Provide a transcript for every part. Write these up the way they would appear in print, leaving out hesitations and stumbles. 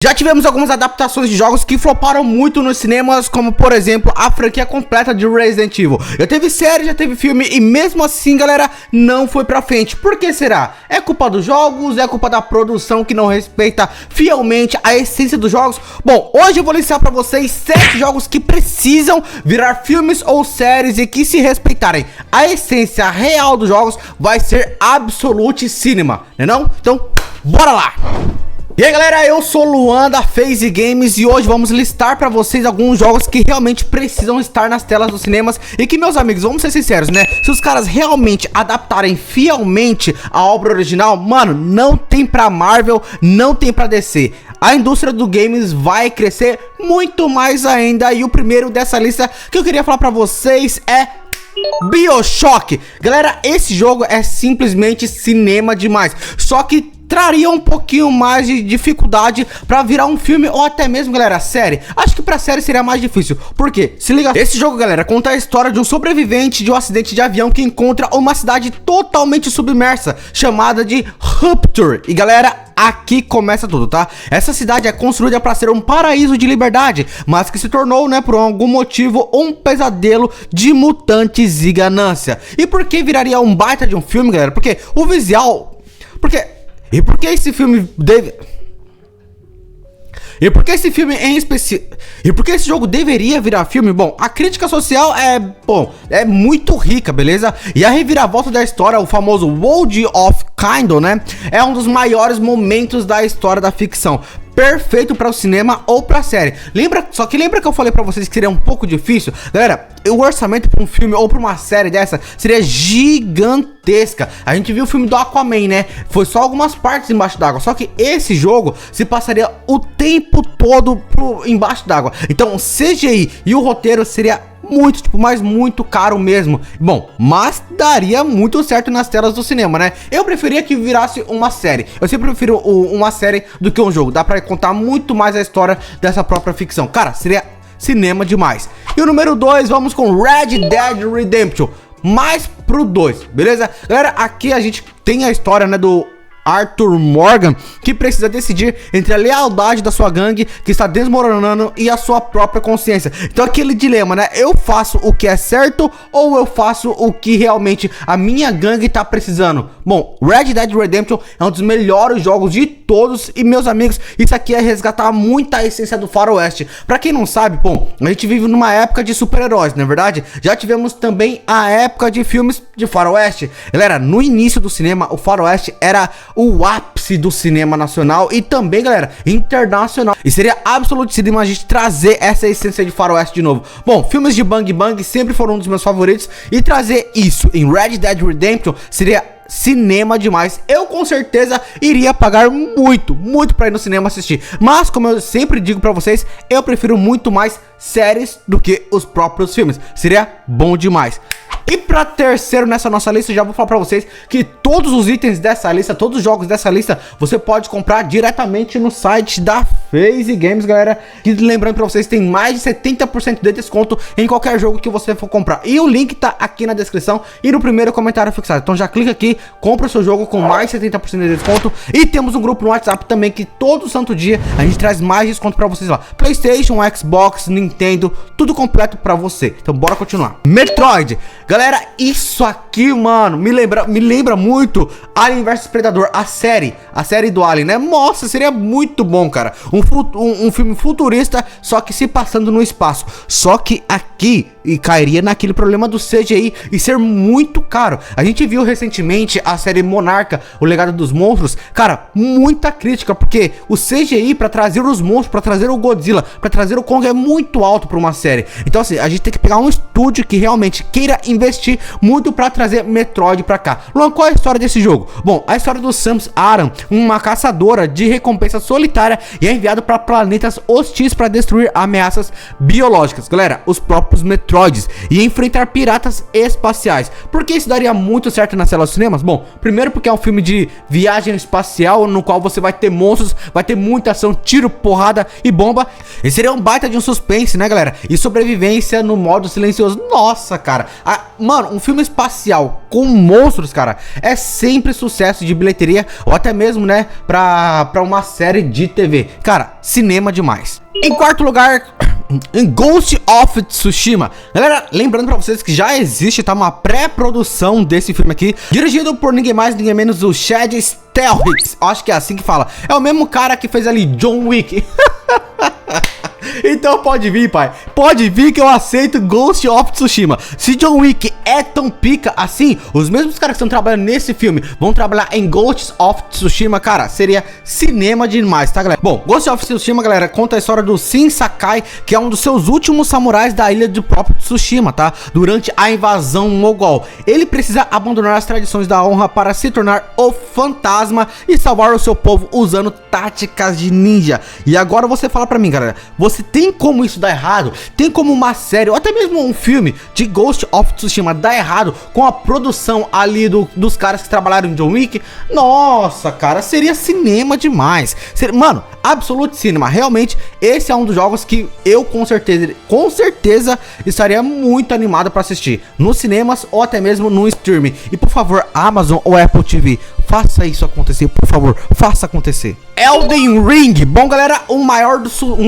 Já tivemos algumas adaptações de jogos que floparam muito nos cinemas, como por exemplo a franquia completa de Resident Evil. Já teve série, já teve filme e mesmo assim, galera, não foi pra frente. Por que será? É culpa dos jogos? É culpa da produção que não respeita fielmente a essência dos jogos? Bom, hoje eu vou listar pra vocês 7 jogos que precisam virar filmes ou séries e que, se respeitarem a essência real dos jogos, vai ser Absolute Cinema, né não? Então, bora lá! E aí galera, eu sou o Luan da FaZe Games e hoje vamos listar pra vocês alguns jogos que realmente precisam estar nas telas dos cinemas. E que, meus amigos, vamos ser sinceros, né? Se os caras realmente adaptarem fielmente a obra original, mano, não tem pra Marvel, não tem pra DC. A indústria do games vai crescer muito mais ainda. E o primeiro dessa lista que eu queria falar pra vocês é BioShock. Galera, esse jogo é simplesmente cinema demais. Só que traria um pouquinho mais de dificuldade pra virar um filme ou até mesmo, galera, série. Acho que pra série seria mais difícil. Por quê? Se liga, esse jogo, galera, conta a história de um sobrevivente de um acidente de avião que encontra uma cidade totalmente submersa, chamada de Rupture. E galera, aqui começa tudo, tá? Essa cidade é construída para ser um paraíso de liberdade, mas que se tornou, né, por algum motivo, um pesadelo de mutantes e ganância. E por que viraria um baita de um filme, galera? Porque o visual... E por que esse filme deve... E por que esse filme em específico... E por que esse jogo deveria virar filme? Bom, a crítica social é muito rica, beleza? E a reviravolta da história, o famoso World of Kindle, né? É um dos maiores momentos da história da ficção. Perfeito para o cinema ou para a série. Só que lembra que eu falei para vocês que seria um pouco difícil? Galera, o orçamento para um filme ou para uma série dessa seria gigantesca. A gente viu o filme do Aquaman, né? Foi só algumas partes embaixo d'água. Só que esse jogo se passaria o tempo todo embaixo d'água. Então o CGI e o roteiro seria muito, mas muito caro mesmo. Bom, mas daria muito certo nas telas do cinema, né? Eu preferia que virasse uma série. Eu sempre prefiro uma série do que um jogo. Dá pra contar muito mais a história dessa própria ficção. Cara, seria cinema demais. E o número 2, vamos com Red Dead Redemption. Mais pro 2, beleza? Galera, aqui a gente tem a história, né, do Arthur Morgan, que precisa decidir entre a lealdade da sua gangue que está desmoronando e a sua própria consciência. Então aquele dilema, né? Eu faço o que é certo ou eu faço o que realmente a minha gangue está precisando? Bom, Red Dead Redemption é um dos melhores jogos de todos e, meus amigos, isso aqui é resgatar muita essência do faroeste. Pra quem não sabe, bom, a gente vive numa época de super-heróis, não é verdade? Já tivemos também a época de filmes de faroeste. Galera, no início do cinema, o faroeste era o ápice do cinema nacional e também, galera, internacional. E seria absoluto cinema a gente trazer essa essência de faroeste de novo. Bom, filmes de Bang Bang sempre foram um dos meus favoritos e trazer isso em Red Dead Redemption seria cinema demais. Eu com certeza iria pagar muito pra ir no cinema assistir. Mas, como eu sempre digo pra vocês, eu prefiro muito mais séries do que os próprios filmes. Seria bom demais. E pra terceiro nessa nossa lista, já vou falar pra vocês que todos os itens dessa lista, todos os jogos dessa lista, você pode comprar diretamente no site da FaZe Games, galera. E lembrando pra vocês, tem mais de 70% de desconto em qualquer jogo que você for comprar. E o link tá aqui na descrição e no primeiro comentário fixado. Então já clica aqui, compra o seu jogo com mais de 70% de desconto. E temos um grupo no WhatsApp também que todo santo dia a gente traz mais desconto pra vocês lá. PlayStation, Xbox, Nintendo, tudo completo pra você. Então bora continuar. Metroid. Galera, isso aqui, mano, me lembra muito Alien vs Predador, a série do Alien, né? Nossa, seria muito bom, cara. Um filme futurista, só que se passando no espaço. Só que aqui cairia naquele problema do CGI e ser muito caro. A gente viu recentemente a série Monarca, o Legado dos Monstros. Cara, muita crítica, porque o CGI pra trazer os monstros, pra trazer o Godzilla, pra trazer o Kong é muito alto pra uma série. Então assim, a gente tem que pegar um estúdio que realmente queira investir muito pra trazer Metroid pra cá. Luan, qual é a história desse jogo? Bom, a história do Samus Aran, uma caçadora de recompensa solitária, e é enviado para planetas hostis para destruir ameaças biológicas. Galera, os próprios Metroids, e enfrentar piratas espaciais. Por que isso daria muito certo nas telas dos cinemas? Bom, primeiro porque é um filme de viagem espacial, no qual você vai ter monstros, vai ter muita ação, tiro, porrada e bomba. E seria um baita de um suspense, né, galera? E sobrevivência no modo silencioso. Nossa, cara. Mano, um filme espacial com monstros, cara, é sempre sucesso de bilheteria, ou até mesmo, né, pra uma série de TV. Cara, Cara, cinema demais. Em quarto lugar, em Ghost of Tsushima. Galera, lembrando pra vocês que já existe, tá, uma pré-produção desse filme aqui, dirigido por ninguém mais, ninguém menos o Chad Stahelski. Acho que é assim que fala. É o mesmo cara que fez ali John Wick. Então pode vir, pai. Pode vir que eu aceito Ghost of Tsushima. Se John Wick é tão pica assim, os mesmos caras que estão trabalhando nesse filme vão trabalhar em Ghost of Tsushima, cara, seria cinema demais, tá, galera? Bom, Ghost of Tsushima, galera, conta a história do Shin Sakai, que é um dos seus últimos samurais da ilha do próprio Tsushima, tá? Durante a invasão mogol. Ele precisa abandonar as tradições da honra para se tornar o fantasma e salvar o seu povo usando táticas de ninja. E agora você fala pra mim, galera, você tem como isso dar errado? Tem como uma série ou até mesmo um filme de Ghost of Tsushima dar errado com a produção ali dos caras que trabalharam em John Wick? Nossa, cara, seria cinema demais. Mano, Absolute Cinema. Realmente, esse é um dos jogos que eu com certeza estaria muito animado para assistir nos cinemas ou até mesmo no streaming. E por favor, Amazon ou Apple TV, faça isso acontecer, por favor, faça acontecer. Elden Ring. Bom, galera, um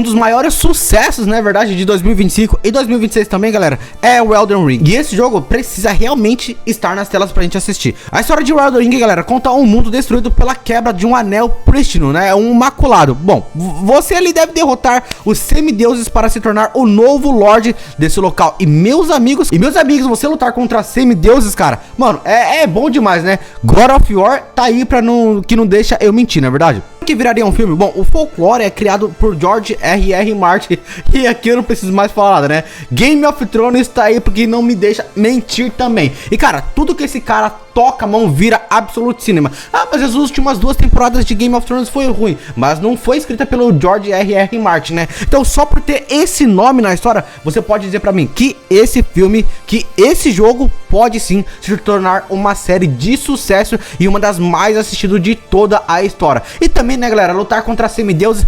dos maiores sucessos, na verdade, de 2025 e 2026 também, galera, é o Elden Ring. E esse jogo precisa realmente estar nas telas pra gente assistir. A história de Elden Ring, galera, conta um mundo destruído pela quebra de um anel prístino, né, um maculado. Bom, você ali deve derrotar os semideuses para se tornar o novo Lorde desse local. E meus amigos, você lutar contra semideuses, cara, mano, é bom demais, né? God of War tá aí pra que não deixa eu mentir, não é verdade? Que viraria um filme? Bom, o Folklore é criado por George R.R. Martin. E aqui eu não preciso mais falar nada, né? Game of Thrones tá aí porque não me deixa mentir também. E cara, tudo que esse cara toca a mão vira Absolute Cinema. Ah, mas as últimas 2 temporadas de Game of Thrones foi ruim, mas não foi escrita pelo George R.R. Martin, né? Então só por ter esse nome na história, você pode dizer pra mim que esse filme, que esse jogo pode sim se tornar uma série de sucesso e uma das mais assistidas de toda a história. E também, né, galera, lutar contra semideuses,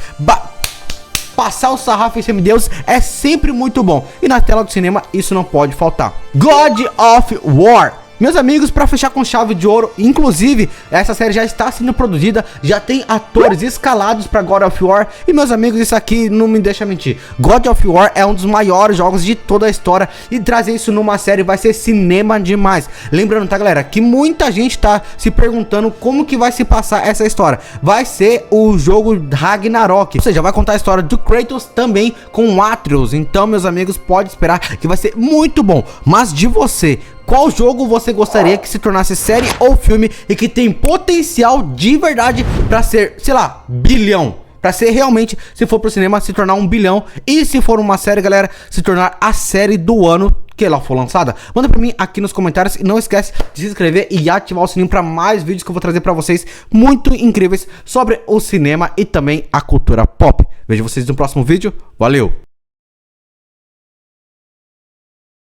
passar o sarrafo em semideuses é sempre muito bom. E na tela do cinema isso não pode faltar. God of War. Meus amigos, para fechar com chave de ouro, inclusive, essa série já está sendo produzida, já tem atores escalados para God of War. E meus amigos, isso aqui não me deixa mentir, God of War é um dos maiores jogos de toda a história, e trazer isso numa série vai ser cinema demais. Lembrando, tá, galera, que muita gente tá se perguntando como que vai se passar essa história. Vai ser o jogo Ragnarok, ou seja, vai contar a história do Kratos também com Atreus. Então, meus amigos, pode esperar que vai ser muito bom. Mas de você, qual jogo você gostaria que se tornasse série ou filme e que tem potencial de verdade pra ser, sei lá, bilhão? Pra ser realmente, se for pro cinema, se tornar 1 bilhão. E se for uma série, galera, se tornar a série do ano que ela for lançada. Manda pra mim aqui nos comentários. E não esquece de se inscrever e ativar o sininho pra mais vídeos que eu vou trazer pra vocês muito incríveis sobre o cinema e também a cultura pop. Vejo vocês no próximo vídeo. Valeu!